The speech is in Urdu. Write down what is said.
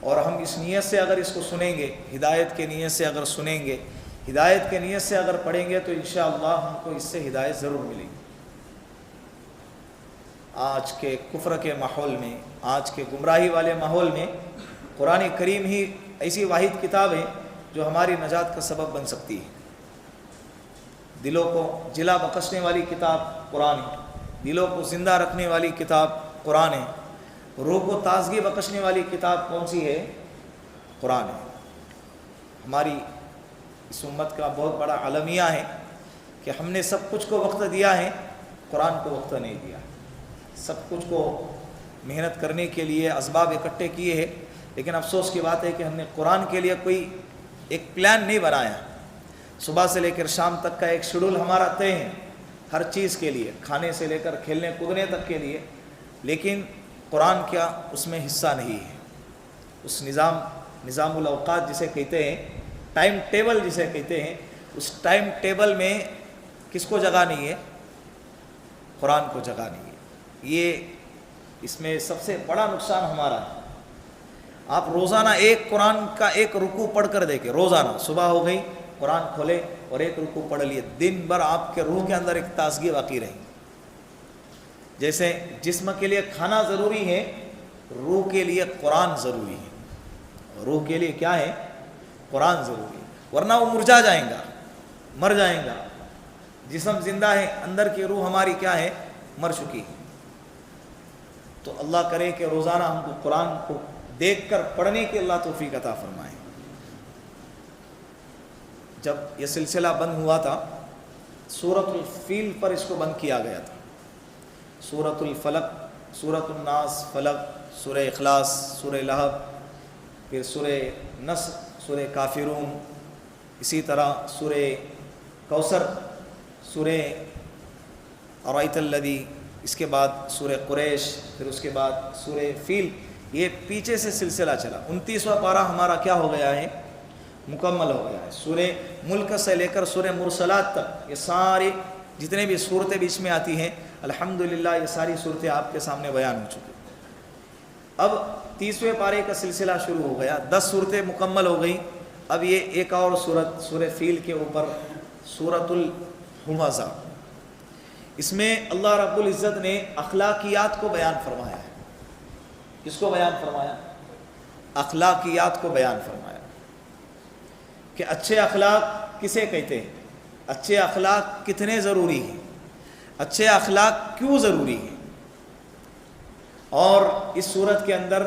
اور ہم اس نیت سے اگر اس کو سنیں گے، ہدایت کے نیت سے اگر سنیں گے، ہدایت کے نیت سے اگر پڑھیں گے، تو انشاءاللہ ہم کو اس سے ہدایت ضرور ملے گی۔ آج کے کفر کے ماحول میں، آج کے گمراہی والے ماحول میں قرآن کریم ہی ایسی واحد کتاب ہے جو ہماری نجات کا سبب بن سکتی ہے۔ دلوں کو جلا بخشنے والی کتاب قرآن ہے، دلوں کو زندہ رکھنے والی کتاب قرآن ہے، روح کو تازگی بخشنے والی کتاب کون سی ہے؟ قرآن ہے۔ ہماری اس امت کا بہت بڑا المیہ ہے کہ ہم نے سب کچھ کو وقت دیا ہے، قرآن کو وقت نہیں دیا۔ سب کچھ کو محنت کرنے کے لیے اسباب اکٹھے کیے ہیں، لیکن افسوس کی بات ہے کہ ہم نے قرآن کے لیے کوئی ایک پلان نہیں بنایا۔ صبح سے لے کر شام تک کا ایک شیڈول ہمارا طے ہے ہر چیز کے لیے، کھانے سے لے کر کھیلنے کودنے تک کے لیے، لیکن قرآن کیا اس میں حصہ نہیں ہے۔ اس نظام الاوقات جسے کہتے ہیں، ٹائم ٹیبل جسے کہتے ہیں، اس ٹائم ٹیبل میں کس کو جگہ نہیں ہے؟ قرآن کو جگہ نہیں ہے۔ یہ اس میں سب سے بڑا نقصان ہمارا ہے۔ آپ روزانہ ایک قرآن کا ایک رکوع پڑھ کر دیکھیں، روزانہ صبح ہو گئی قرآن کھولے اور ایک رکوع پڑھ لیے، دن بھر آپ کے روح کے اندر ایک تازگی باقی رہے۔ جیسے جسم کے لیے کھانا ضروری ہے، روح کے لیے قرآن ضروری ہے۔ روح کے لیے کیا ہے؟ قرآن ضروری ہے، ورنہ وہ مرجھا جائیں گا، مر جائیں گا۔ جسم زندہ ہے، اندر کی روح ہماری کیا ہے؟ مر چکی ہے۔ تو اللہ کرے کہ روزانہ ہم کو قرآن کو دیکھ کر پڑھنے کی اللہ توفیق عطا فرمائے۔ جب یہ سلسلہ بند ہوا تھا، سورۃ الفیل پر اس کو بند کیا گیا تھا۔ سورۃ الفلق، سورۃ الناس، فلق، سورہ اخلاص، سورہ لہب، پھر سورہ نصر، سورہ کافرون، اسی طرح سورہ کوثر، سورہ ارائیت الذی، اس کے بعد سورہ قریش، پھر اس کے بعد سورہ فیل۔ یہ پیچھے سے سلسلہ چلا۔ 29واں پارہ ہمارا کیا ہو گیا ہے؟ مکمل ہو گیا ہے۔ سورہ ملک سے لے کر سورہ مرسلات تک یہ سارے جتنے بھی صورتیں بیچ میں آتی ہیں، الحمدللہ یہ ساری صورتیں آپ کے سامنے بیان ہو چکی۔ اب 30ویں پارے کا سلسلہ شروع ہو گیا، 10 صورتیں مکمل ہو گئی۔ اب یہ ایک اور صورت سورہ فیل کے اوپر، سورۃ الہمزہ، اس میں اللہ رب العزت نے اخلاقیات کو بیان فرمایا ہے۔ کس کو بیان فرمایا؟ اخلاقیات کو بیان فرمایا کہ اچھے اخلاق کسے کہتے ہیں، اچھے اخلاق کتنے ضروری ہیں، اچھے اخلاق کیوں ضروری ہیں۔ اور اس صورت کے اندر